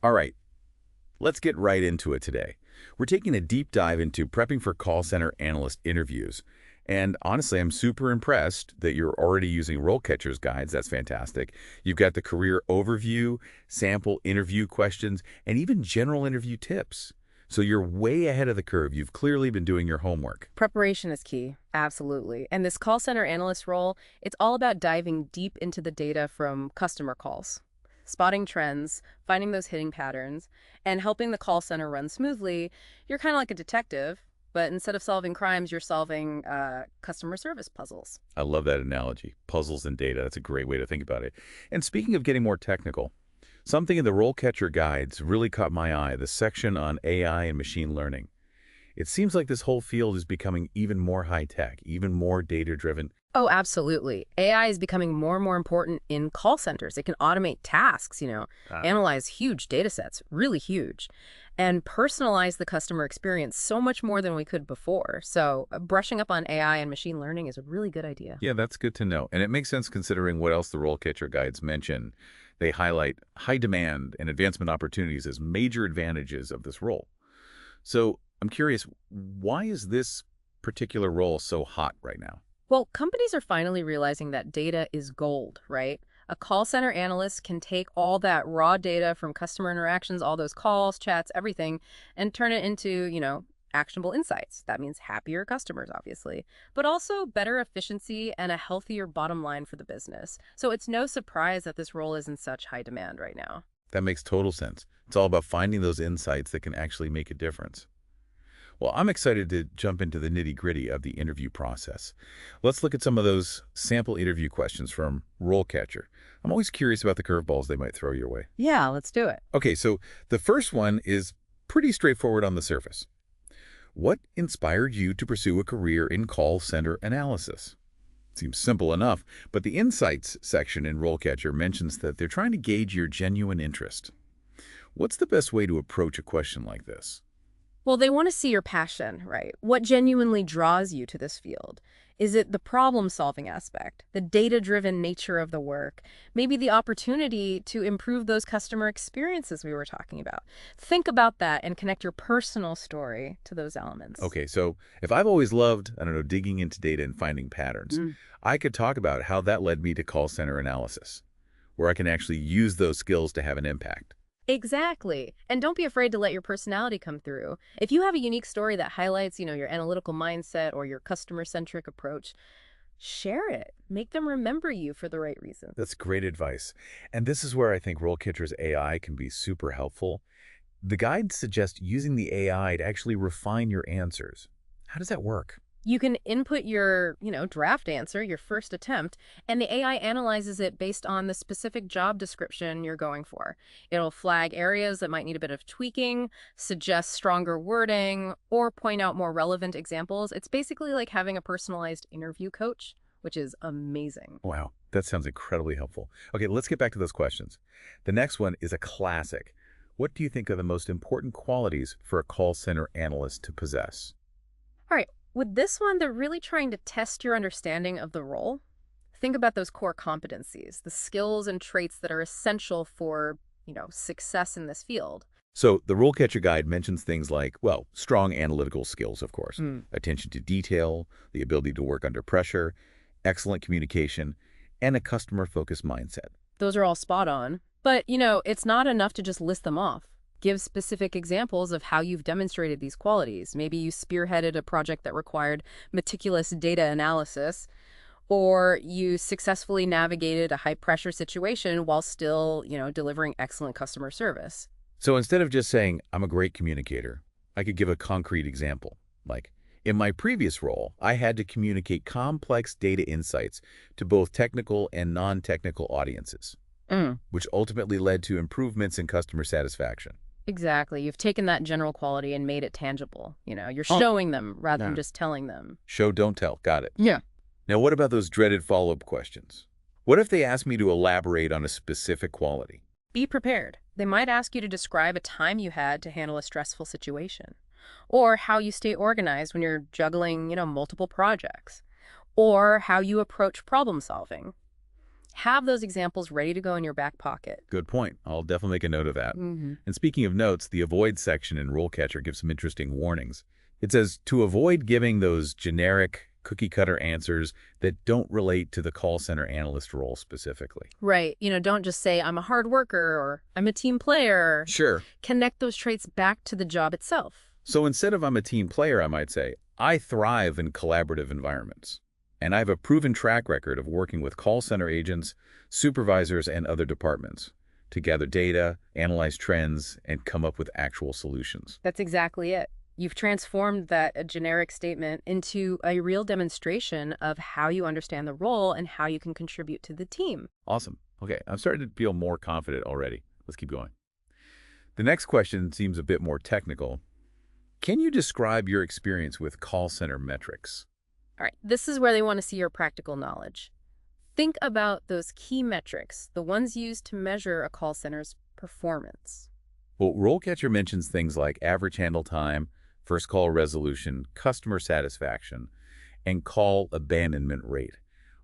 All right, let's get right into it today. We're taking a deep dive into prepping for call center analyst interviews. And honestly, I'm super impressed that you're already using RoleCatcher's guides. That's fantastic. You've got the career overview, sample interview questions, and even general interview tips. So you're way ahead of the curve. You've clearly been doing your homework. Preparation is key, absolutely. And this call center analyst role, it's all about diving deep into the data from customer calls, spotting trends, finding those hitting patterns, and helping the call center run smoothly. You're kind of like a detective, but instead of solving crimes, you're solving customer service puzzles. I love that analogy. Puzzles and data. That's a great way to think about it. And speaking of getting more technical, something in the RoleCatcher guides really caught my eye, the section on AI and machine learning. It seems like this whole field is becoming even more high-tech, even more data-driven. Oh, absolutely. AI is becoming more and more important in call centers. It can automate tasks, Ah, analyze huge data sets, really huge, and personalize the customer experience so much more than we could before. So brushing up on AI and machine learning is a really good idea. yeah, that's good to know. And it makes sense considering what else the RoleCatcher guides mention. They highlight high demand and advancement opportunities as major advantages of this role. So I'm curious, why is this particular role so hot right now? Well, companies are finally realizing that data is gold, right? A call center analyst can take all that raw data from customer interactions, all those calls, chats, everything, and turn it into, actionable insights. That means happier customers, obviously, but also better efficiency and a healthier bottom line for the business. So it's no surprise that this role is in such high demand right now. That makes total sense. It's all about finding those insights that can actually make a difference. Well, I'm excited to jump into the nitty-gritty of the interview process. Let's look at some of those sample interview questions from RoleCatcher. I'm always curious about the curveballs they might throw your way. Yeah, let's do it. Okay, so the first one is pretty straightforward on the surface. What inspired you to pursue a career in call center analysis? Seems simple enough, but the insights section in RoleCatcher mentions that they're trying to gauge your genuine interest. What's the best way to approach a question like this? Well, they want to see your passion, right? What genuinely draws you to this field? Is it the problem-solving aspect, the data-driven nature of the work, maybe the opportunity to improve those customer experiences we were talking about? Think about that and connect your personal story to those elements. Okay, so if I've always loved, I don't know, digging into data and finding patterns, Mm. I could talk about how that led me to call center analysis, where I can actually use those skills to have an impact. Exactly. And don't be afraid to let your personality come through. If you have a unique story that highlights, your analytical mindset or your customer-centric approach, share it. Make them remember you for the right reasons. That's great advice. And this is where I think RoleCatcher's AI can be super helpful. The guides suggest using the AI to actually refine your answers. How does that work? You can input your, draft answer, your first attempt, and the AI analyzes it based on the specific job description you're going for. It'll flag areas that might need a bit of tweaking, suggest stronger wording, or point out more relevant examples. It's basically like having a personalized interview coach, which is amazing. Wow, that sounds incredibly helpful. Okay, let's get back to those questions. The next one is a classic. What do you think are the most important qualities for a call center analyst to possess? All right. With this one, they're really trying to test your understanding of the role. Think about those core competencies, the skills and traits that are essential for, success in this field. So the RoleCatcher guide mentions things like, well, strong analytical skills, of course, Mm. attention to detail, the ability to work under pressure, excellent communication, and a customer-focused mindset. Those are all spot on. But, it's not enough to just list them off. Give specific examples of how you've demonstrated these qualities. Maybe you spearheaded a project that required meticulous data analysis, or you successfully navigated a high-pressure situation while still, delivering excellent customer service. So instead of just saying, I'm a great communicator, I could give a concrete example. Like, in my previous role, I had to communicate complex data insights to both technical and non-technical audiences, Mm. which ultimately led to improvements in customer satisfaction. Exactly. You've taken that general quality and made it tangible. You're Oh, showing them rather than yeah. just telling them. Show, don't tell. Got it. Yeah. Now, what about those dreaded follow-up questions? What if they ask me to elaborate on a specific quality? Be prepared. They might ask you to describe a time you had to handle a stressful situation, or how you stay organized when you're juggling, multiple projects, or how you approach problem solving. Have those examples ready to go in your back pocket. Good point. I'll definitely make a note of that. Mm-hmm. And speaking of notes, the avoid section in RoleCatcher gives some interesting warnings. It says to avoid giving those generic cookie-cutter answers that don't relate to the call center analyst role specifically. Right. Don't just say, I'm a hard worker or I'm a team player. Sure. Connect those traits back to the job itself. So instead of I'm a team player, I might say, I thrive in collaborative environments. And I have a proven track record of working with call center agents, supervisors, and other departments to gather data, analyze trends, and come up with actual solutions. That's exactly it. You've transformed that generic statement into a real demonstration of how you understand the role and how you can contribute to the team. Awesome. Okay, I'm starting to feel more confident already. Let's keep going. The next question seems a bit more technical. Can you describe your experience with call center metrics? All right, this is where they want to see your practical knowledge. Think about those key metrics, the ones used to measure a call center's performance. Well, RoleCatcher mentions things like average handle time, first call resolution, customer satisfaction, and call abandonment rate.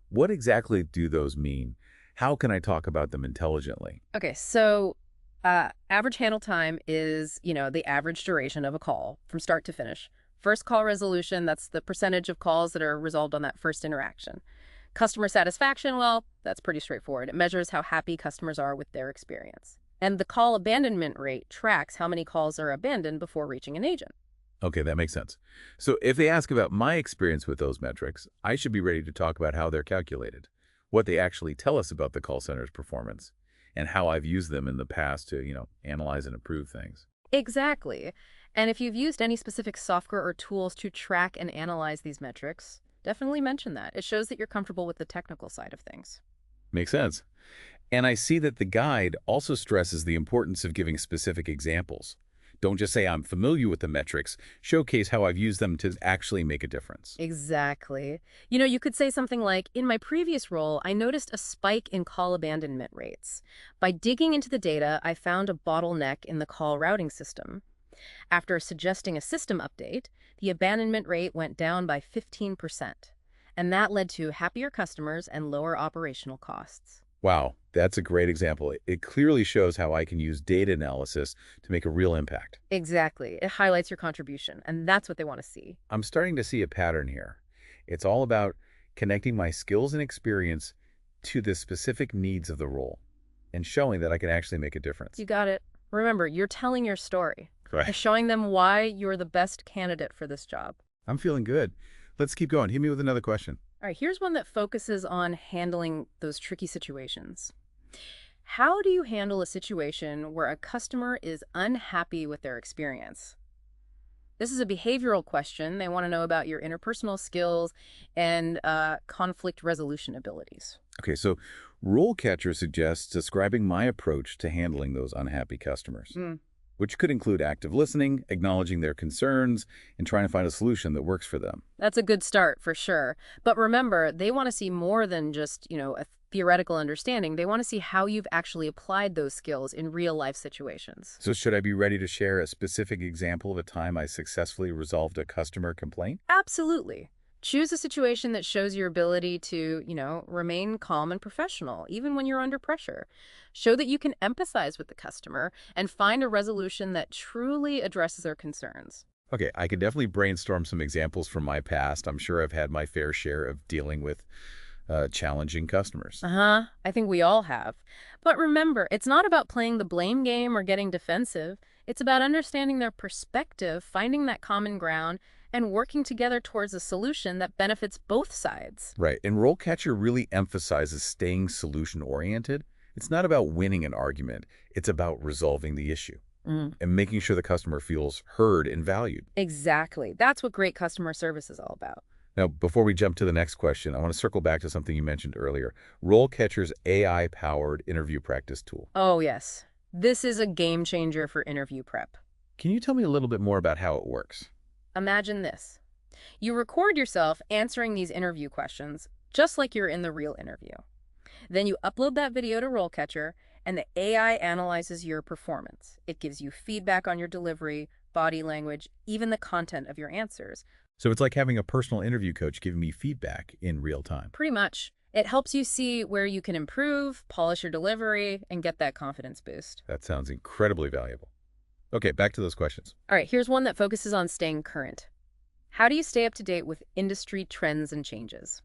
What exactly do those mean? How can I talk about them intelligently? Okay, so average handle time is, the average duration of a call from start to finish. First call resolution, that's the percentage of calls that are resolved on that first interaction. Customer satisfaction, well, that's pretty straightforward. It measures how happy customers are with their experience. And the call abandonment rate tracks how many calls are abandoned before reaching an agent. Okay, that makes sense. So if they ask about my experience with those metrics, I should be ready to talk about how they're calculated, what they actually tell us about the call center's performance, and how I've used them in the past to, analyze and improve things. Exactly. And if you've used any specific software or tools to track and analyze these metrics, definitely mention that. It shows that you're comfortable with the technical side of things. Makes sense. And I see that the guide also stresses the importance of giving specific examples. Don't just say I'm familiar with the metrics, showcase how I've used them to actually make a difference. Exactly. You could say something like, in my previous role, I noticed a spike in call abandonment rates. By digging into the data, I found a bottleneck in the call routing system. After suggesting a system update, the abandonment rate went down by 15%. And that led to happier customers and lower operational costs. Wow, that's a great example. It clearly shows how I can use data analysis to make a real impact. Exactly. It highlights your contribution, and that's what they want to see. I'm starting to see a pattern here. It's all about connecting my skills and experience to the specific needs of the role and showing that I can actually make a difference. You got it. Remember, you're telling your story. Right. You're showing them why you're the best candidate for this job. I'm feeling good. Let's keep going. Hit me with another question. All right, here's one that focuses on handling those tricky situations. How do you handle a situation where a customer is unhappy with their experience? This is a behavioral question. They want to know about your interpersonal skills and conflict resolution abilities. Okay, so RoleCatcher suggests describing my approach to handling those unhappy customers, which could include active listening, acknowledging their concerns, and trying to find a solution that works for them. That's a good start, for sure. But remember, they want to see more than just, a theoretical understanding. They want to see how you've actually applied those skills in real-life situations. So should I be ready to share a specific example of a time I successfully resolved a customer complaint? Absolutely. Choose a situation that shows your ability to, remain calm and professional, even when you're under pressure. Show that you can empathize with the customer and find a resolution that truly addresses their concerns. Okay, I could definitely brainstorm some examples from my past. I'm sure I've had my fair share of dealing with challenging customers. I think we all have. But remember, it's not about playing the blame game or getting defensive. It's about understanding their perspective, finding that common ground, and working together towards a solution that benefits both sides. Right, and RoleCatcher really emphasizes staying solution-oriented. It's not about winning an argument. It's about resolving the issue and making sure the customer feels heard and valued. Exactly. That's what great customer service is all about. Now, before we jump to the next question, I want to circle back to something you mentioned earlier, RoleCatcher's AI-powered interview practice tool. Oh, yes. This is a game changer for interview prep. Can you tell me a little bit more about how it works? Imagine this. You record yourself answering these interview questions, just like you're in the real interview. Then you upload that video to RoleCatcher, and the AI analyzes your performance. It gives you feedback on your delivery, body language, even the content of your answers. So it's like having a personal interview coach giving me feedback in real time. Pretty much. It helps you see where you can improve, polish your delivery, and get that confidence boost. That sounds incredibly valuable. Okay, back to those questions. All right, here's one that focuses on staying current. How do you stay up to date with industry trends and changes?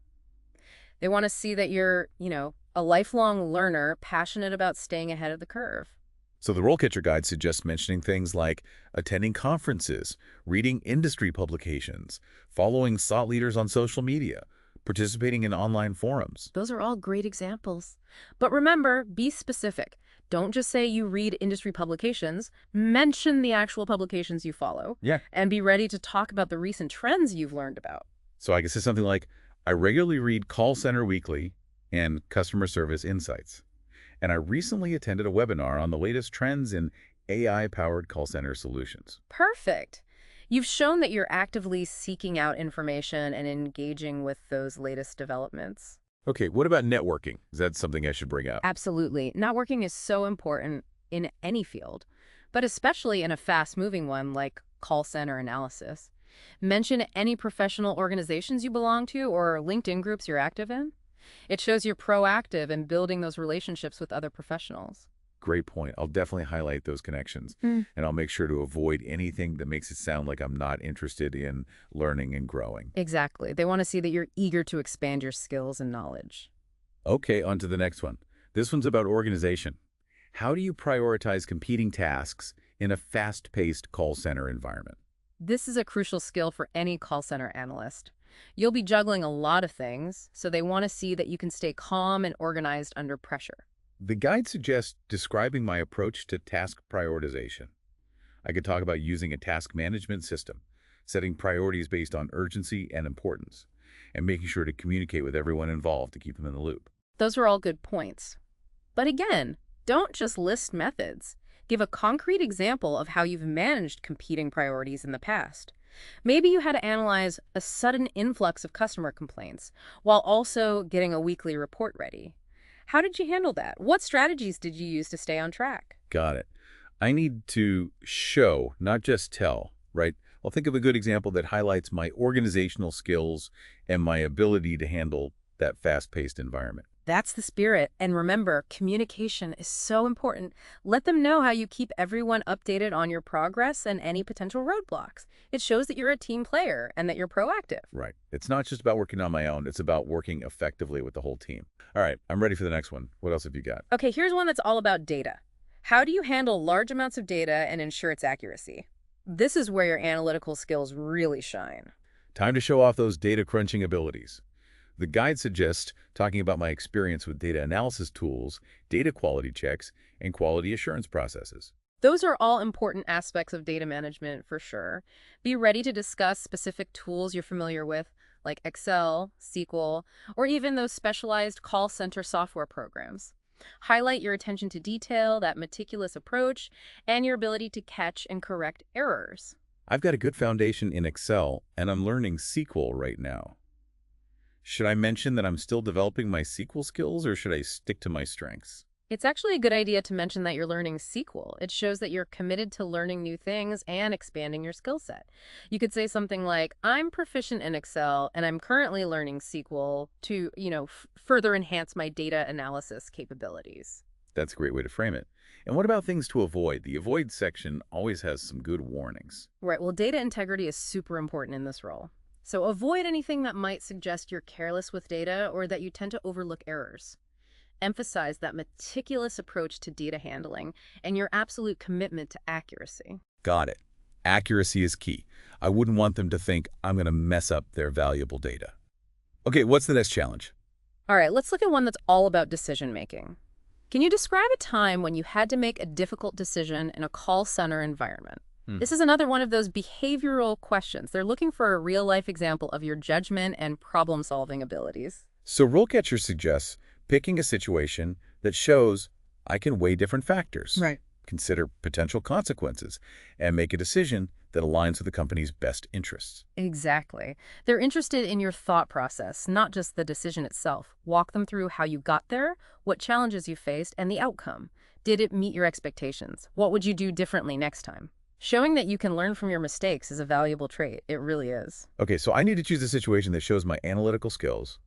They want to see that you're, a lifelong learner, passionate about staying ahead of the curve. So the RoleCatcher Guide suggests mentioning things like attending conferences, reading industry publications, following thought leaders on social media, participating in online forums. Those are all great examples. But remember, be specific. Don't just say you read industry publications. Mention the actual publications you follow. Yeah. And be ready to talk about the recent trends you've learned about. So I guess it's something like, I regularly read Call Center Weekly and Customer Service Insights. And I recently attended a webinar on the latest trends in AI-powered call center solutions. Perfect. You've shown that you're actively seeking out information and engaging with those latest developments. Okay, what about networking? Is that something I should bring up? Absolutely. Networking is so important in any field, but especially in a fast-moving one like call center analysis. Mention any professional organizations you belong to or LinkedIn groups you're active in. It shows you're proactive in building those relationships with other professionals. Great point. I'll definitely highlight those connections, and I'll make sure to avoid anything that makes it sound like I'm not interested in learning and growing. Exactly. They want to see that you're eager to expand your skills and knowledge. Okay, on to the next one. This one's about organization. How do you prioritize competing tasks in a fast-paced call center environment? This is a crucial skill for any call center analyst. You'll be juggling a lot of things, so they want to see that you can stay calm and organized under pressure. The guide suggests describing my approach to task prioritization. I could talk about using a task management system, setting priorities based on urgency and importance, and making sure to communicate with everyone involved to keep them in the loop. Those are all good points. But again, don't just list methods. Give a concrete example of how you've managed competing priorities in the past. Maybe you had to analyze a sudden influx of customer complaints while also getting a weekly report ready. How did you handle that? What strategies did you use to stay on track? Got it. I need to show, not just tell, right? I'll think of a good example that highlights my organizational skills and my ability to handle that fast-paced environment. That's the spirit. And remember, communication is so important. Let them know how you keep everyone updated on your progress and any potential roadblocks. It shows that you're a team player and that you're proactive. Right. It's not just about working on my own. It's about working effectively with the whole team. All right. I'm ready for the next one. What else have you got? Okay, here's one that's all about data. How do you handle large amounts of data and ensure its accuracy? This is where your analytical skills really shine. Time to show off those data crunching abilities. The guide suggests talking about my experience with data analysis tools, data quality checks, and quality assurance processes. Those are all important aspects of data management for sure. Be ready to discuss specific tools you're familiar with, like Excel, SQL, or even those specialized call center software programs. Highlight your attention to detail, that meticulous approach, and your ability to catch and correct errors. I've got a good foundation in Excel, and I'm learning SQL right now. Should I mention that I'm still developing my SQL skills, or should I stick to my strengths? It's actually a good idea to mention that you're learning SQL. It shows that you're committed to learning new things and expanding your skill set. You could say something like, I'm proficient in Excel, and I'm currently learning SQL to, further enhance my data analysis capabilities. That's a great way to frame it. And what about things to avoid? The avoid section always has some good warnings. Right. Well, data integrity is super important in this role. So avoid anything that might suggest you're careless with data or that you tend to overlook errors. Emphasize that meticulous approach to data handling and your absolute commitment to accuracy. Got it. Accuracy is key. I wouldn't want them to think I'm going to mess up their valuable data. Okay, what's the next challenge? All right, let's look at one that's all about decision-making. Can you describe a time when you had to make a difficult decision in a call center environment? This is another one of those behavioral questions. They're looking for a real-life example of your judgment and problem-solving abilities. So RoleCatcher suggests picking a situation that shows I can weigh different factors, Right. consider potential consequences, and make a decision that aligns with the company's best interests. Exactly. They're interested in your thought process, not just the decision itself. Walk them through how you got there, what challenges you faced, and the outcome. Did it meet your expectations? What would you do differently next time? Showing that you can learn from your mistakes is a valuable trait. It really is. Okay, so I need to choose a situation that shows my analytical skills,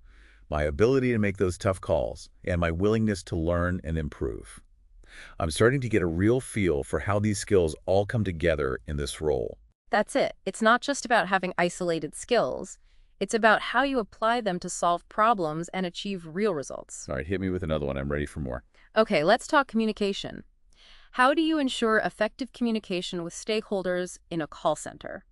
my ability to make those tough calls, and my willingness to learn and improve. I'm starting to get a real feel for how these skills all come together in this role. That's it. It's not just about having isolated skills. It's about how you apply them to solve problems and achieve real results. All right, hit me with another one. I'm ready for more. Okay, let's talk communication. How do you ensure effective communication with stakeholders in a call center?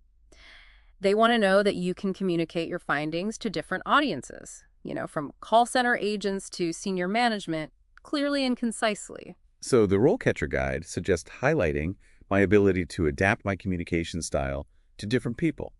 They want to know that you can communicate your findings to different audiences, from call center agents to senior management, clearly and concisely. So the RoleCatcher Guide suggests highlighting my ability to adapt my communication style to different people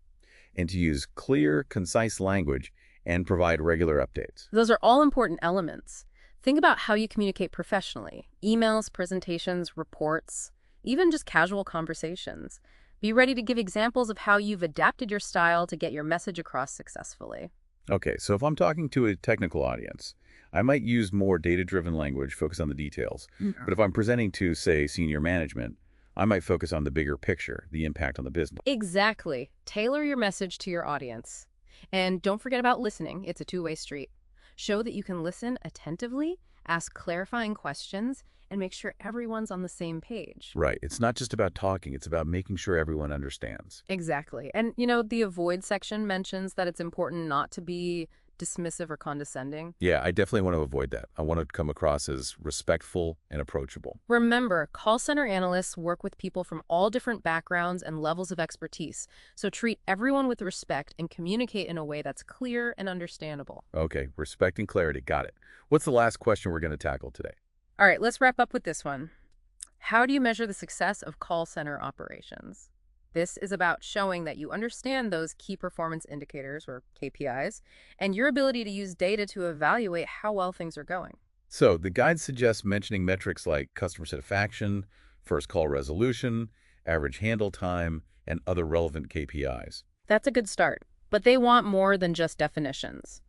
and to use clear, concise language and provide regular updates. Those are all important elements. Think about how you communicate professionally: emails, presentations, reports, even just casual conversations. Be ready to give examples of how you've adapted your style to get your message across successfully. Okay, so if I'm talking to a technical audience, I might use more data-driven language, focus on the details. But if I'm presenting to, say, senior management, I might focus on the bigger picture, the impact on the business. Exactly. Tailor your message to your audience. And don't forget about listening. It's a two-way street. Show that you can listen attentively, ask clarifying questions, and make sure everyone's on the same page. Right. It's not just about talking. It's about making sure everyone understands. Exactly. And, the avoid section mentions that it's important not to be dismissive or condescending. Yeah, I definitely want to avoid that. I want to come across as respectful and approachable. Remember, call center analysts work with people from all different backgrounds and levels of expertise. So treat everyone with respect and communicate in a way that's clear and understandable. Okay, respect and clarity. Got it. What's the last question we're going to tackle today? All right, let's wrap up with this one. How do you measure the success of call center operations? This is about showing that you understand those key performance indicators, or KPIs, and your ability to use data to evaluate how well things are going. So the guide suggests mentioning metrics like customer satisfaction, first call resolution, average handle time, and other relevant KPIs. That's a good start, but they want more than just definitions.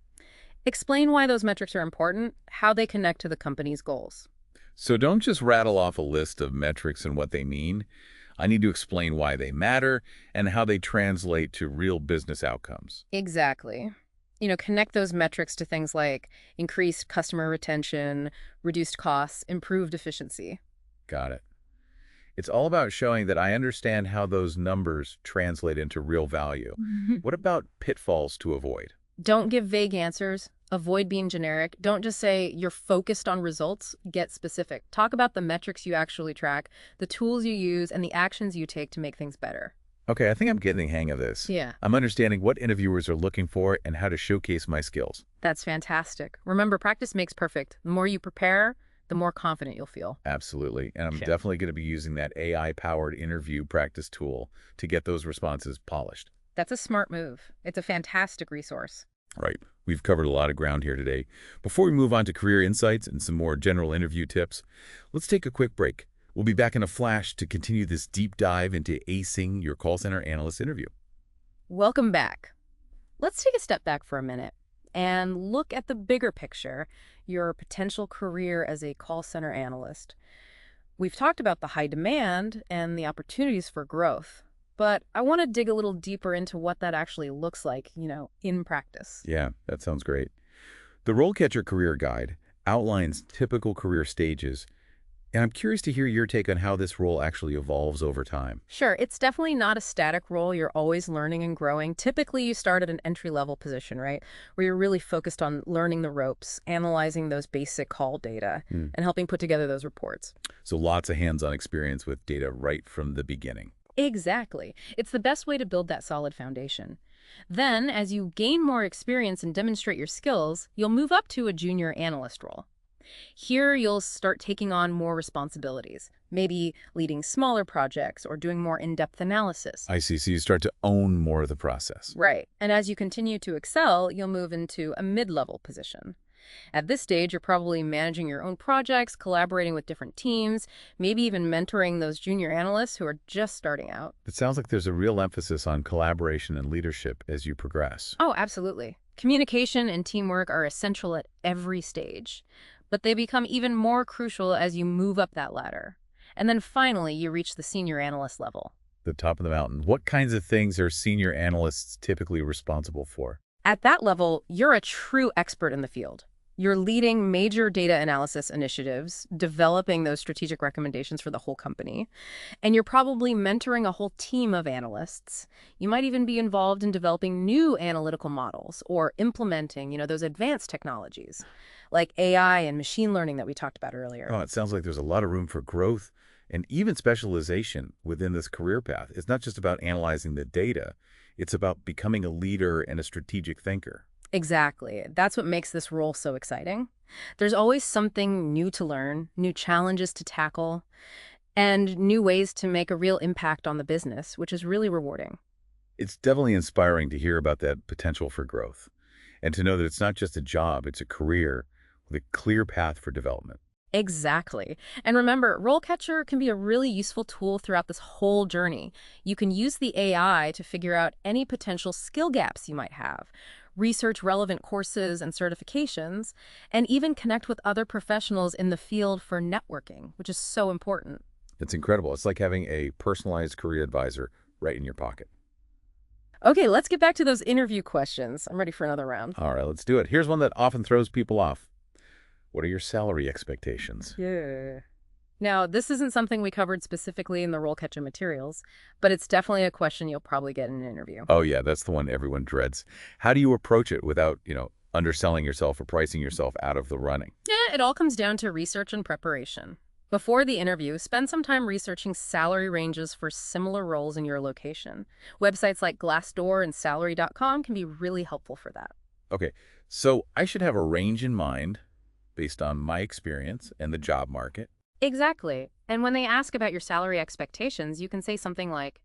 Explain why those metrics are important, how they connect to the company's goals. So don't just rattle off a list of metrics and what they mean. I need to explain why they matter and how they translate to real business outcomes. Exactly. Connect those metrics to things like increased customer retention, reduced costs, improved efficiency. Got it. It's all about showing that I understand how those numbers translate into real value. What about pitfalls to avoid? Don't give vague answers. Avoid being generic. Don't just say you're focused on results. Get specific. Talk about the metrics you actually track, the tools you use, and the actions you take to make things better. Okay, I think I'm getting the hang of this. Yeah. I'm understanding what interviewers are looking for and how to showcase my skills. That's fantastic. Remember, practice makes perfect. The more you prepare, the more confident you'll feel. Absolutely. And I'm Sure. definitely going to be using that AI-powered interview practice tool to get those responses polished. That's a smart move. It's a fantastic resource. Right. We've covered a lot of ground here today. Before we move on to career insights and some more general interview tips, let's take a quick break. We'll be back in a flash to continue this deep dive into acing your call center analyst interview. Welcome back. Let's take a step back for a minute and look at the bigger picture, your potential career as a call center analyst. We've talked about the high demand and the opportunities for growth, but I want to dig a little deeper into what that actually looks like, in practice. Yeah, that sounds great. The RoleCatcher Career Guide outlines typical career stages, and I'm curious to hear your take on how this role actually evolves over time. Sure, it's definitely not a static role. You're always learning and growing. Typically, you start at an entry-level position, right, where you're really focused on learning the ropes, analyzing those basic call data, and helping put together those reports. So lots of hands-on experience with data right from the beginning. Exactly. It's the best way to build that solid foundation. Then, as you gain more experience and demonstrate your skills, you'll move up to a junior analyst role. Here, you'll start taking on more responsibilities, maybe leading smaller projects or doing more in-depth analysis. I see. So you start to own more of the process. Right. And as you continue to excel, you'll move into a mid-level position. At this stage, you're probably managing your own projects, collaborating with different teams, maybe even mentoring those junior analysts who are just starting out. It sounds like there's a real emphasis on collaboration and leadership as you progress. Oh, absolutely. Communication and teamwork are essential at every stage, but they become even more crucial as you move up that ladder. And then finally, you reach the senior analyst level. The top of the mountain. What kinds of things are senior analysts typically responsible for? At that level, you're a true expert in the field. You're leading major data analysis initiatives, developing those strategic recommendations for the whole company, and you're probably mentoring a whole team of analysts. You might even be involved in developing new analytical models or implementing, those advanced technologies like AI and machine learning that we talked about earlier. Oh, it sounds like there's a lot of room for growth and even specialization within this career path. It's not just about analyzing the data. It's about becoming a leader and a strategic thinker. Exactly. That's what makes this role so exciting. There's always something new to learn, new challenges to tackle, and new ways to make a real impact on the business, which is really rewarding. It's definitely inspiring to hear about that potential for growth and to know that it's not just a job, it's a career with a clear path for development. Exactly. And remember, RoleCatcher can be a really useful tool throughout this whole journey. You can use the AI to figure out any potential skill gaps you might have, research relevant courses and certifications, and even connect with other professionals in the field for networking, which is so important. It's incredible. It's like having a personalized career advisor right in your pocket. Okay, let's get back to those interview questions. I'm ready for another round. All right, let's do it. Here's one that often throws people off. What are your salary expectations? Yeah. Now, this isn't something we covered specifically in the RoleCatcher materials, but it's definitely a question you'll probably get in an interview. Oh, yeah, that's the one everyone dreads. How do you approach it without, underselling yourself or pricing yourself out of the running? Yeah, it all comes down to research and preparation. Before the interview, spend some time researching salary ranges for similar roles in your location. Websites like Glassdoor and Salary.com can be really helpful for that. Okay, so I should have a range in mind based on my experience and the job market. Exactly. And when they ask about your salary expectations, you can say something like,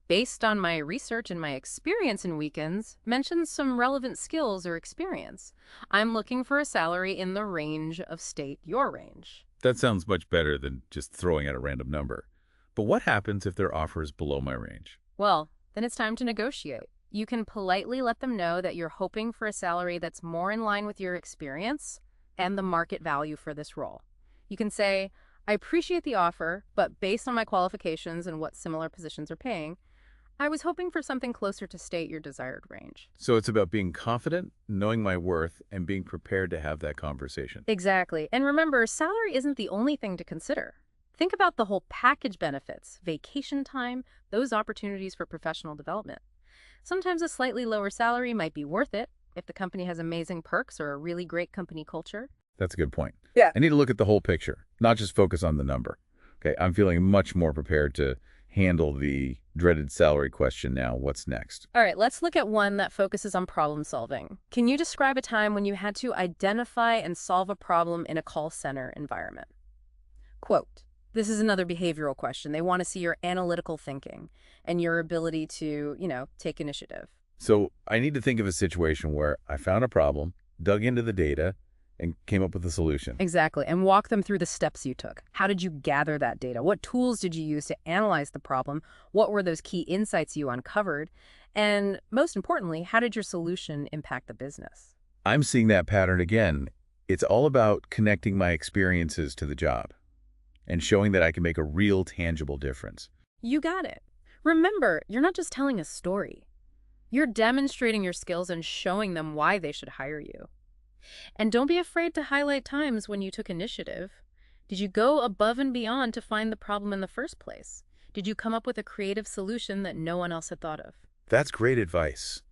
based on my research and my experience in weekends, mention some relevant skills or experience. I'm looking for a salary in the range of state your range. That sounds much better than just throwing out a random number. But what happens if their offer is below my range? Well, then it's time to negotiate. You can politely let them know that you're hoping for a salary that's more in line with your experience and the market value for this role. You can say, I appreciate the offer, but based on my qualifications and what similar positions are paying, I was hoping for something closer to state your desired range. So it's about being confident, knowing my worth, and being prepared to have that conversation. Exactly. And remember, salary isn't the only thing to consider. Think about the whole package benefits, vacation time, those opportunities for professional development. Sometimes a slightly lower salary might be worth it if the company has amazing perks or a really great company culture. That's a good point. Yeah. I need to look at the whole picture, not just focus on the number. Okay, I'm feeling much more prepared to handle the dreaded salary question now. What's next? All right, let's look at one that focuses on problem solving. Can you describe a time when you had to identify and solve a problem in a call center environment? Quote, this is another behavioral question. They want to see your analytical thinking and your ability to, take initiative. So I need to think of a situation where I found a problem, dug into the data, and came up with a solution. Exactly. And walk them through the steps you took. How did you gather that data? What tools did you use to analyze the problem? What were those key insights you uncovered? And most importantly, how did your solution impact the business? I'm seeing that pattern again. It's all about connecting my experiences to the job and showing that I can make a real tangible difference. You got it. Remember, you're not just telling a story. You're demonstrating your skills and showing them why they should hire you. And don't be afraid to highlight times when you took initiative. Did you go above and beyond to find the problem in the first place? Did you come up with a creative solution that no one else had thought of? That's great advice.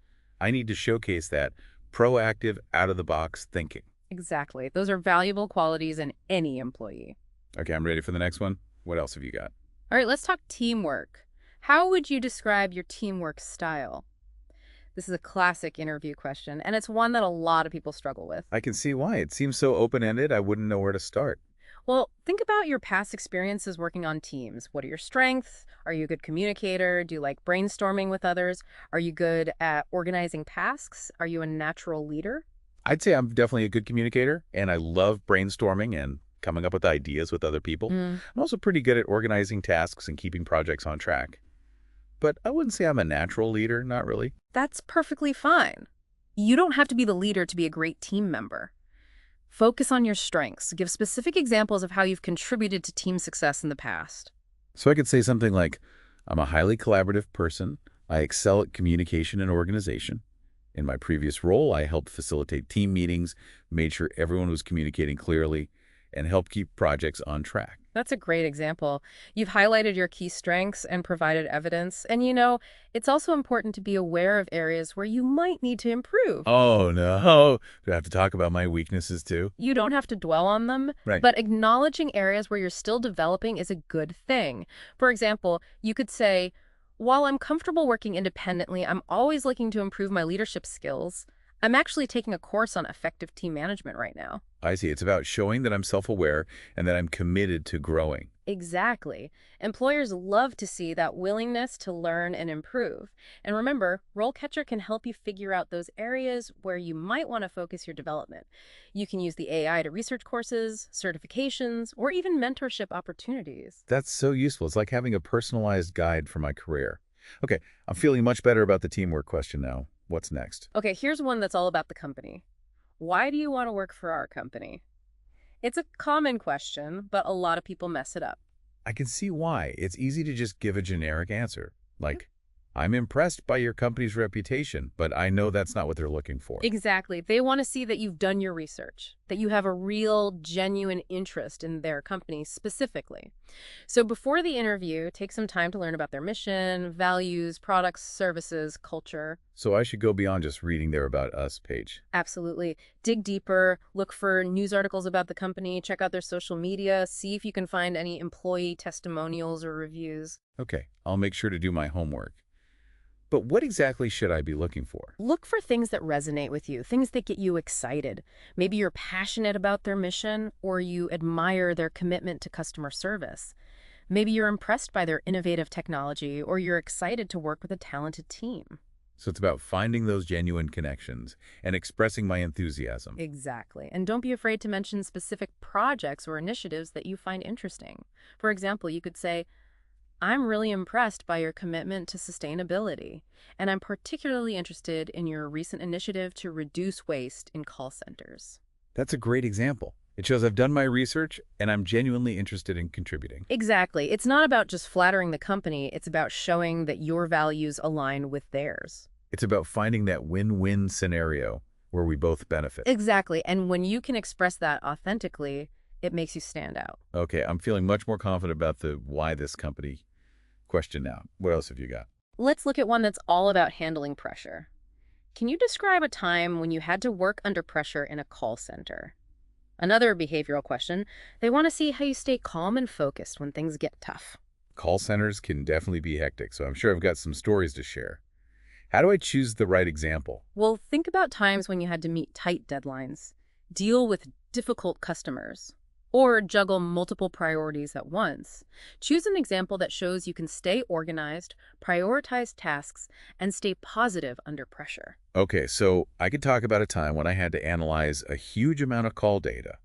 I need to showcase that proactive, out-of-the-box thinking. Exactly. Those are valuable qualities in any employee. Okay, I'm ready for the next one. What else have you got? All right, let's talk teamwork. How would you describe your teamwork style? This is a classic interview question, and it's one that a lot of people struggle with. I can see why. It seems so open-ended, I wouldn't know where to start. Well, think about your past experiences working on teams. What are your strengths? Are you a good communicator? Do you like brainstorming with others? Are you good at organizing tasks? Are you a natural leader? I'd say I'm definitely a good communicator, and I love brainstorming and coming up with ideas with other people. I'm also pretty good at organizing tasks and keeping projects on track. But I wouldn't say I'm a natural leader, not really. That's perfectly fine. You don't have to be the leader to be a great team member. Focus on your strengths. Give specific examples of how you've contributed to team success in the past. So I could say something like, I'm a highly collaborative person. I excel at communication and organization. In my previous role, I helped facilitate team meetings, made sure everyone was communicating clearly, and helped keep projects on track. That's a great example. You've highlighted your key strengths and provided evidence. And it's also important to be aware of areas where you might need to improve. Oh, no. Do I have to talk about my weaknesses too? You don't have to dwell on them, Right. but acknowledging areas where you're still developing is a good thing. For example, you could say, while I'm comfortable working independently, I'm always looking to improve my leadership skills. I'm actually taking a course on effective team management right now. I see. It's about showing that I'm self-aware and that I'm committed to growing. Exactly. Employers love to see that willingness to learn and improve. And remember, RoleCatcher can help you figure out those areas where you might want to focus your development. You can use the AI to research courses, certifications, or even mentorship opportunities. That's so useful. It's like having a personalized guide for my career. Okay, I'm feeling much better about the teamwork question now. What's next? Okay, here's one that's all about the company. Why do you want to work for our company? It's a common question, but a lot of people mess it up. I can see why. It's easy to just give a generic answer, like, I'm impressed by your company's reputation, but I know that's not what they're looking for. Exactly. They want to see that you've done your research, that you have a real, genuine interest in their company specifically. So before the interview, take some time to learn about their mission, values, products, services, culture. So I should go beyond just reading their About Us page. Absolutely. Dig deeper, look for news articles about the company, check out their social media, see if you can find any employee testimonials or reviews. Okay, I'll make sure to do my homework. But what exactly should I be looking for? Look for things that resonate with you, things that get you excited. Maybe you're passionate about their mission or you admire their commitment to customer service. Maybe you're impressed by their innovative technology or you're excited to work with a talented team. So it's about finding those genuine connections and expressing my enthusiasm. Exactly. And don't be afraid to mention specific projects or initiatives that you find interesting. For example, you could say, I'm really impressed by your commitment to sustainability, and I'm particularly interested in your recent initiative to reduce waste in call centers. That's a great example. It shows I've done my research and I'm genuinely interested in contributing. Exactly. It's not about just flattering the company, it's about showing that your values align with theirs. It's about finding that win-win scenario where we both benefit. Exactly. And when you can express that authentically, it makes you stand out. Okay, I'm feeling much more confident about the why this company question now. What else have you got? Let's look at one that's all about handling pressure. Can you describe a time when you had to work under pressure in a call center? Another behavioral question, they want to see how you stay calm and focused when things get tough. Call centers can definitely be hectic, so I'm sure I've got some stories to share. How do I choose the right example? Well, think about times when you had to meet tight deadlines, deal with difficult customers, or juggle multiple priorities at once. Choose an example that shows you can stay organized, prioritize tasks, and stay positive under pressure. Okay, so I could talk about a time when I had to analyze a huge amount of call data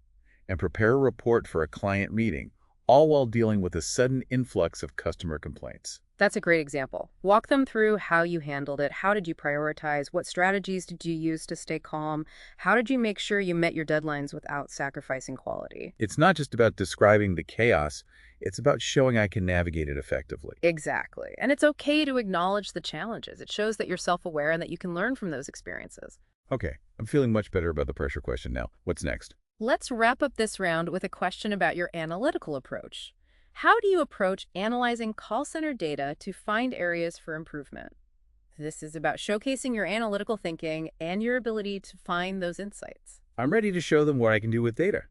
and prepare a report for a client meeting, all while dealing with a sudden influx of customer complaints. That's a great example. Walk them through how you handled it. How did you prioritize? What strategies did you use to stay calm? How did you make sure you met your deadlines without sacrificing quality? It's not just about describing the chaos, it's about showing I can navigate it effectively. Exactly. And it's okay to acknowledge the challenges. It shows that you're self-aware and that you can learn from those experiences. Okay, I'm feeling much better about the pressure question now. What's next? Let's wrap up this round with a question about your analytical approach. How do you approach analyzing call center data to find areas for improvement? This is about showcasing your analytical thinking and your ability to find those insights. I'm ready to show them what I can do with data.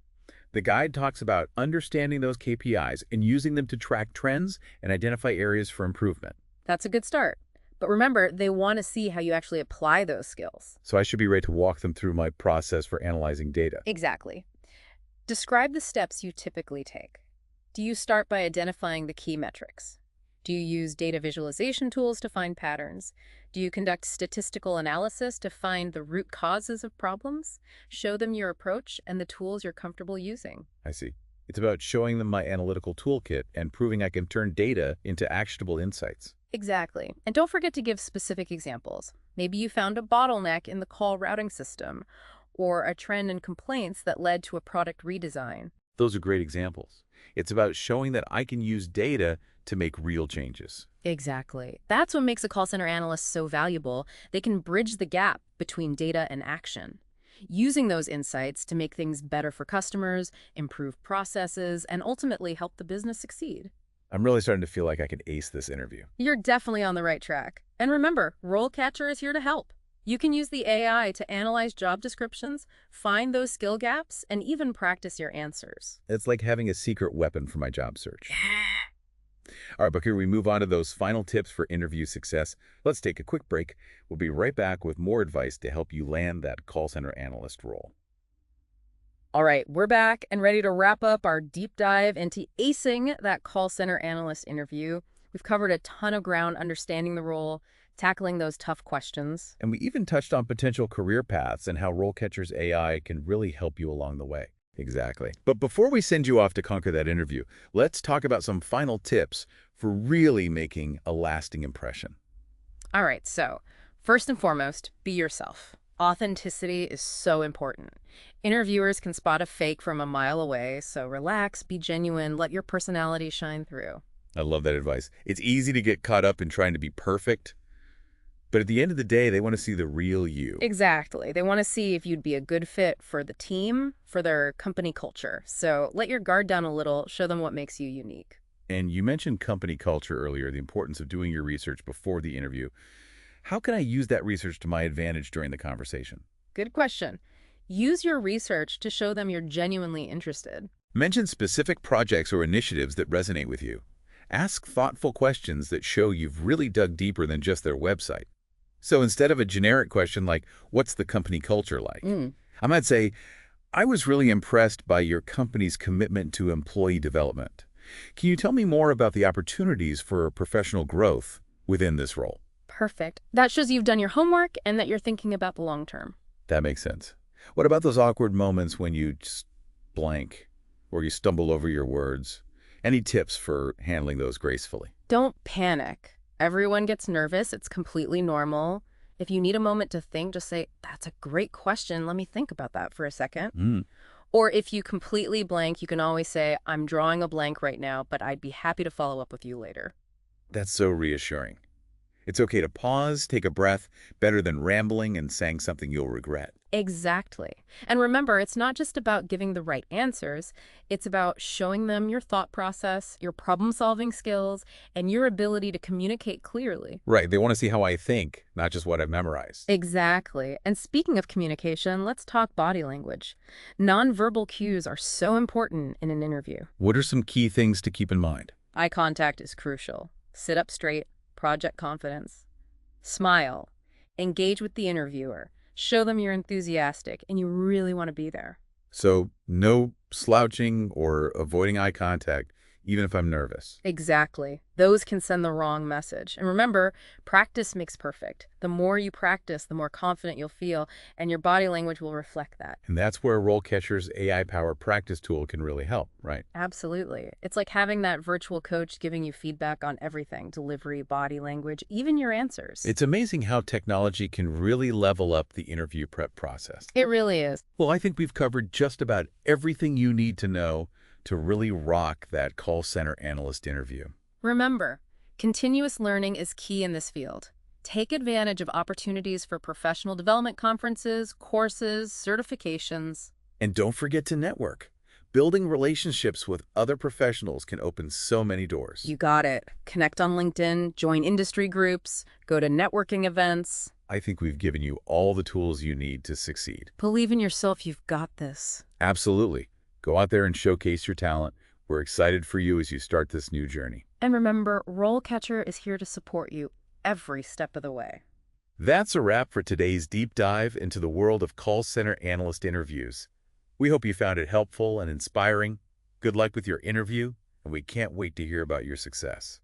The guide talks about understanding those KPIs and using them to track trends and identify areas for improvement. That's a good start. But remember, they want to see how you actually apply those skills. So I should be ready to walk them through my process for analyzing data. Exactly. Describe the steps you typically take. Do you start by identifying the key metrics? Do you use data visualization tools to find patterns? Do you conduct statistical analysis to find the root causes of problems? Show them your approach and the tools you're comfortable using. I see. It's about showing them my analytical toolkit and proving I can turn data into actionable insights. Exactly. And don't forget to give specific examples. Maybe you found a bottleneck in the call routing system or a trend in complaints that led to a product redesign. Those are great examples. It's about showing that I can use data to make real changes. Exactly. That's what makes a call center analyst so valuable. They can bridge the gap between data and action, using those insights to make things better for customers, improve processes, and ultimately help the business succeed. I'm really starting to feel like I could ace this interview. You're definitely on the right track. And remember, RoleCatcher is here to help. You can use the AI to analyze job descriptions, find those skill gaps, and even practice your answers. It's like having a secret weapon for my job search. All right, but here we move on to those final tips for interview success. Let's take a quick break. We'll be right back with more advice to help you land that call center analyst role. All right, we're back and ready to wrap up our deep dive into acing that call center analyst interview. We've covered a ton of ground understanding the role, tackling those tough questions. And we even touched on potential career paths and how RoleCatcher's AI can really help you along the way. Exactly. But before we send you off to conquer that interview, let's talk about some final tips for really making a lasting impression. All right, so first and foremost, be yourself. Authenticity is so important. Interviewers can spot a fake from a mile away, so relax, be genuine, let your personality shine through. I love that advice. It's easy to get caught up in trying to be perfect, but at the end of the day, they want to see the real you. Exactly. They want to see if you'd be a good fit for the team, for their company culture. So let your guard down a little, show them what makes you unique. And you mentioned company culture earlier, the importance of doing your research before the interview. How can I use that research to my advantage during the conversation? Good question. Use your research to show them you're genuinely interested. Mention specific projects or initiatives that resonate with you. Ask thoughtful questions that show you've really dug deeper than just their website. So instead of a generic question like, what's the company culture like? I might say, I was really impressed by your company's commitment to employee development. Can you tell me more about the opportunities for professional growth within this role? Perfect. That shows you've done your homework and that you're thinking about the long term. That makes sense. What about those awkward moments when you just blank or you stumble over your words? Any tips for handling those gracefully? Don't panic. Everyone gets nervous. It's completely normal. If you need a moment to think, just say, that's a great question. Let me think about that for a second. Or if you completely blank, you can always say, I'm drawing a blank right now, but I'd be happy to follow up with you later. That's so reassuring. It's okay to pause, take a breath, better than rambling and saying something you'll regret. Exactly. And remember, it's not just about giving the right answers. It's about showing them your thought process, your problem-solving skills, and your ability to communicate clearly. Right. They want to see how I think, not just what I've memorized. Exactly. And speaking of communication, let's talk body language. Nonverbal cues are so important in an interview. What are some key things to keep in mind? Eye contact is crucial. Sit up straight. Project confidence. Smile. Engage with the interviewer. Show them you're enthusiastic and you really want to be there. So no slouching or avoiding eye contact, even if I'm nervous. Exactly. Those can send the wrong message. And remember, practice makes perfect. The more you practice, the more confident you'll feel, and your body language will reflect that. And that's where RoleCatcher's AI-powered practice tool can really help, right? Absolutely. It's like having that virtual coach giving you feedback on everything, delivery, body language, even your answers. It's amazing how technology can really level up the interview prep process. It really is. Well, I think we've covered just about everything you need to know to really rock that call center analyst interview. Remember, continuous learning is key in this field. Take advantage of opportunities for professional development conferences, courses, certifications. And don't forget to network. Building relationships with other professionals can open so many doors. You got it. Connect on LinkedIn, join industry groups, go to networking events. I think we've given you all the tools you need to succeed. Believe in yourself, you've got this. Absolutely. Go out there and showcase your talent. We're excited for you as you start this new journey. And remember, RoleCatcher is here to support you every step of the way. That's a wrap for today's deep dive into the world of call center analyst interviews. We hope you found it helpful and inspiring. Good luck with your interview, and we can't wait to hear about your success.